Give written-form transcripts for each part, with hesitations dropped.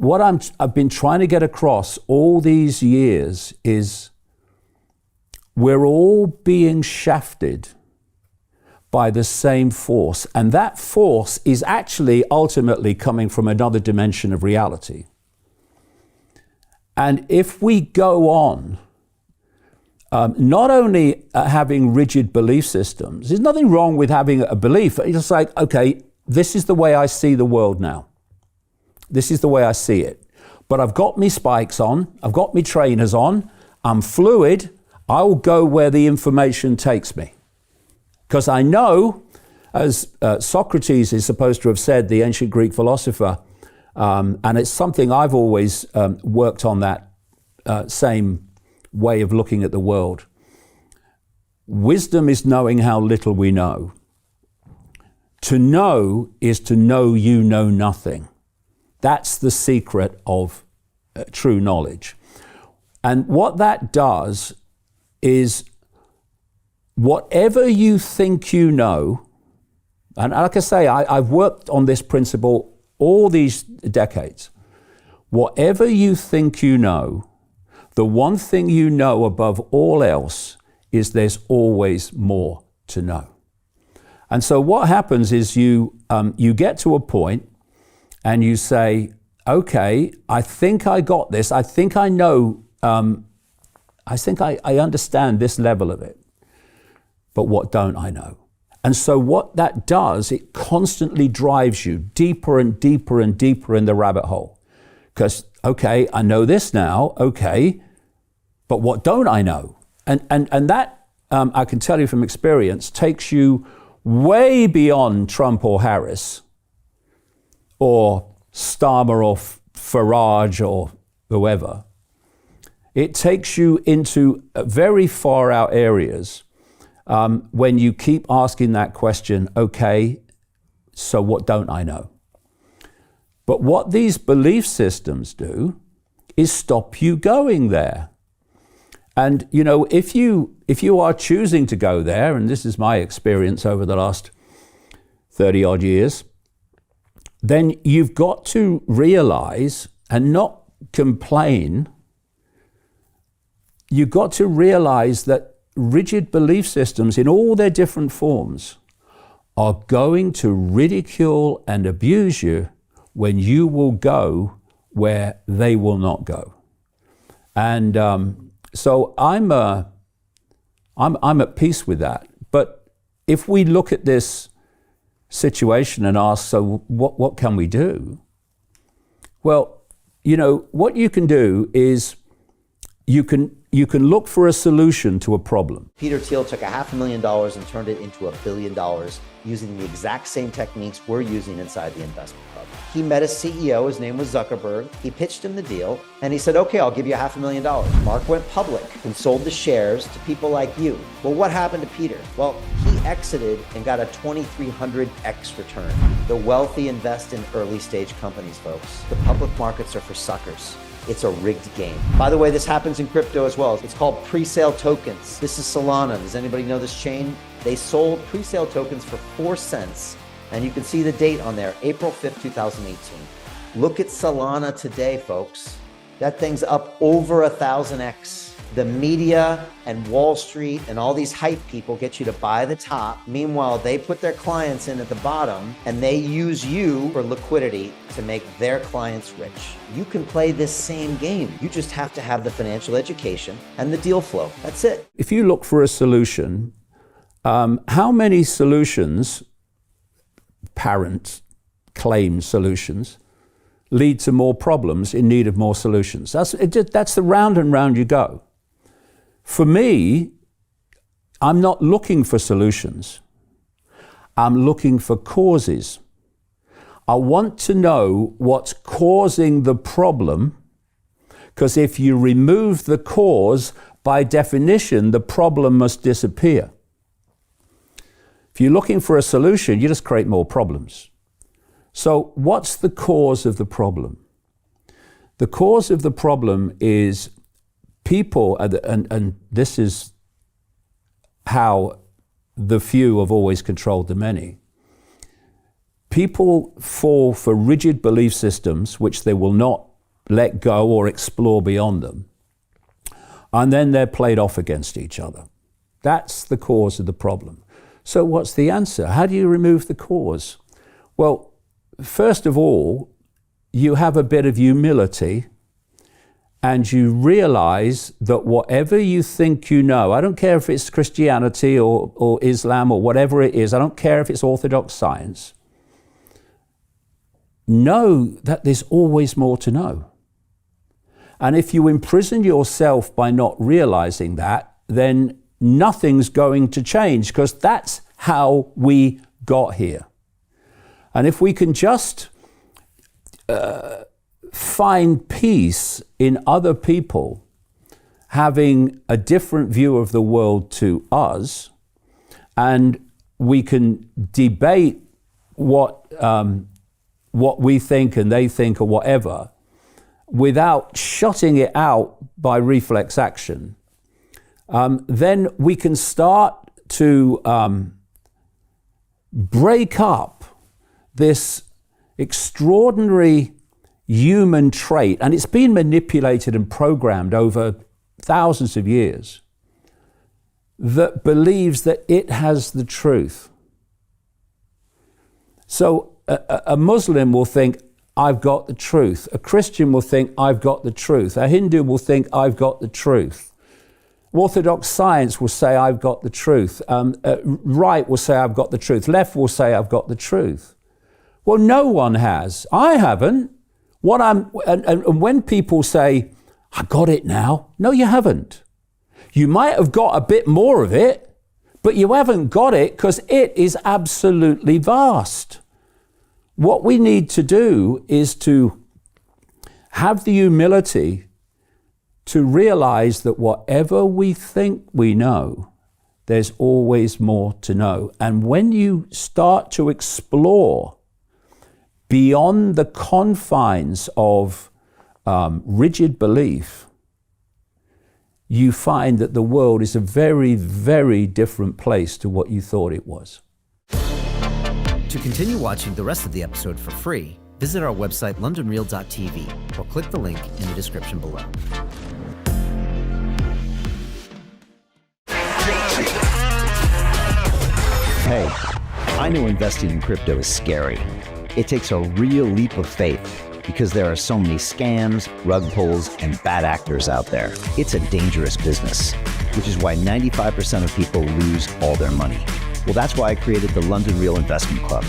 what I've been trying to get across all these years is we're all being shafted by the same force. And that force is actually ultimately coming from another dimension of reality. And if we go on not only having rigid belief systems, there's nothing wrong with having a belief. It's just like, okay, this is the way I see the world now. This is the way I see it. But I've got me spikes on, I've got me trainers on, I'm fluid, I'll go where the information takes me. Because I know, as Socrates is supposed to have said, the ancient Greek philosopher, and it's something I've always worked on, that same way of looking at the world. Wisdom is knowing how little we know. To know is to know you know nothing. That's the secret of true knowledge. And what that does is, whatever you think you know, and like I say, I've worked on this principle all these decades. Whatever you think you know, the one thing you know above all else is there's always more to know. And so what happens is you get to a point and you say, okay, I think I got this. I think I know, I think I understand this level of it. But what don't I know? And so what that does, it constantly drives you deeper and deeper and deeper in the rabbit hole. Because, okay, I know this now, okay, but what don't I know? And that, I can tell you from experience, takes you way beyond Trump or Harris or Starmer or Farage or whoever. It takes you into very far out areas when you keep asking that question, okay, so what don't I know? But what these belief systems do is stop you going there. And, you know, if you are choosing to go there, and this is my experience over the last 30 odd years, then you've got to realize and not complain. You've got to realize that rigid belief systems in all their different forms are going to ridicule and abuse you when you will go where they will not go. And so I'm at peace with that. But if we look at this situation and ask, so what can we do? Well, you know, what you can do is you can look for a solution to a problem. Peter Thiel took $500,000 and turned it into $1 billion using the exact same techniques we're using inside the investment club. He met a CEO, his name was Zuckerberg. He pitched him the deal and he said, okay, I'll give you $500,000. Mark went public and sold the shares to people like you. Well, what happened to Peter? Well, he exited and got a 2,300x return. The wealthy invest in early stage companies, folks. The public markets are for suckers. It's a rigged game. By the way, this happens in crypto as well. It's called pre-sale tokens. This is Solana. Does anybody know this chain? They sold pre-sale tokens for 4 cents. And you can see the date on there, April 5th, 2018. Look at Solana today, folks. That thing's up over 1,000x. The media and Wall Street and all these hype people get you to buy the top. Meanwhile, they put their clients in at the bottom and they use you for liquidity to make their clients rich. You can play this same game. You just have to have the financial education and the deal flow. That's it. If you look for a solution, how many solutions, apparent claim solutions, lead to more problems in need of more solutions? That's the round and round you go. For me, I'm not looking for solutions. I'm looking for causes. I want to know what's causing the problem, because if you remove the cause, by definition, the problem must disappear. If you're looking for a solution, you just create more problems. So what's the cause of the problem? The cause of the problem is people, and this is how the few have always controlled the many. People fall for rigid belief systems which they will not let go or explore beyond them. And then they're played off against each other. That's the cause of the problem. So what's the answer? How do you remove the cause? Well, first of all, you have a bit of humility and you realize that whatever you think you know, I don't care if it's Christianity or Islam or whatever it is, I don't care if it's orthodox science, know that there's always more to know. And if you imprison yourself by not realizing that, then nothing's going to change, because that's how we got here. And if we can just find peace in other people having a different view of the world to us, and we can debate what we think and they think or whatever, without shutting it out by reflex action, then we can start to break up this extraordinary human trait, and it's been manipulated and programmed over thousands of years, that believes that it has the truth. So a Muslim will think, I've got the truth. A Christian will think, I've got the truth. A Hindu will think, I've got the truth. Orthodox science will say, I've got the truth. Right will say, I've got the truth. Left will say, I've got the truth. Well, no one has. I haven't. And when people say, I got it now, no, you haven't. You might have got a bit more of it, but you haven't got it because it is absolutely vast. What we need to do is to have the humility to realize that whatever we think we know, there's always more to know. And when you start to explore beyond the confines of rigid belief, you find that the world is a very, very different place to what you thought it was. To continue watching the rest of the episode for free, visit our website londonreal.tv or click the link in the description below. Hey, I know investing in crypto is scary. It takes a real leap of faith because there are so many scams, rug pulls, and bad actors out there. It's a dangerous business, which is why 95% of people lose all their money. Well, that's why I created the London Real Investment Club,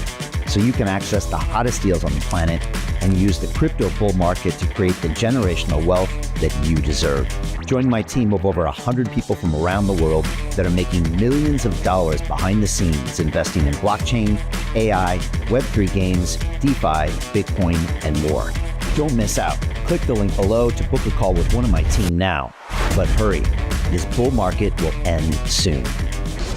so you can access the hottest deals on the planet and use the crypto bull market to create the generational wealth that you deserve. Join my team of over 100 people from around the world that are making millions of dollars behind the scenes investing in blockchain, AI, Web3 games, DeFi, Bitcoin, and more. Don't miss out. Click the link below to book a call with one of my team now. But hurry, this bull market will end soon.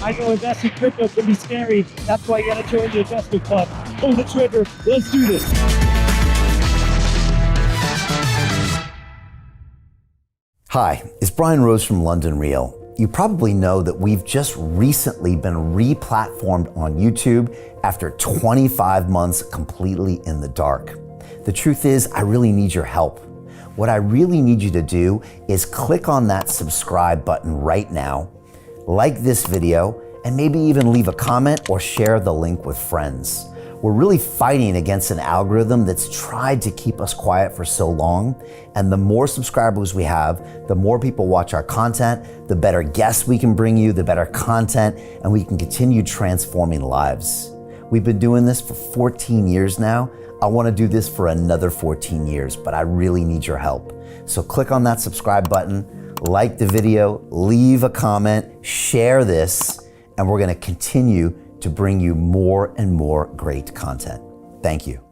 I know investing in crypto can be scary. That's why you gotta join the investment club. Pull the trigger. Let's do this. Hi, it's Brian Rose from London Real. You probably know that we've just recently been re-platformed on YouTube after 25 months completely in the dark. The truth is, I really need your help. What I really need you to do is click on that subscribe button right now, like this video, and maybe even leave a comment or share the link with friends. We're really fighting against an algorithm that's tried to keep us quiet for so long. And the more subscribers we have, the more people watch our content, the better guests we can bring you, the better content, and we can continue transforming lives. We've been doing this for 14 years now. I want to do this for another 14 years, but I really need your help. So click on that subscribe button, like the video, leave a comment, share this, and we're going to continue to bring you more and more great content. Thank you.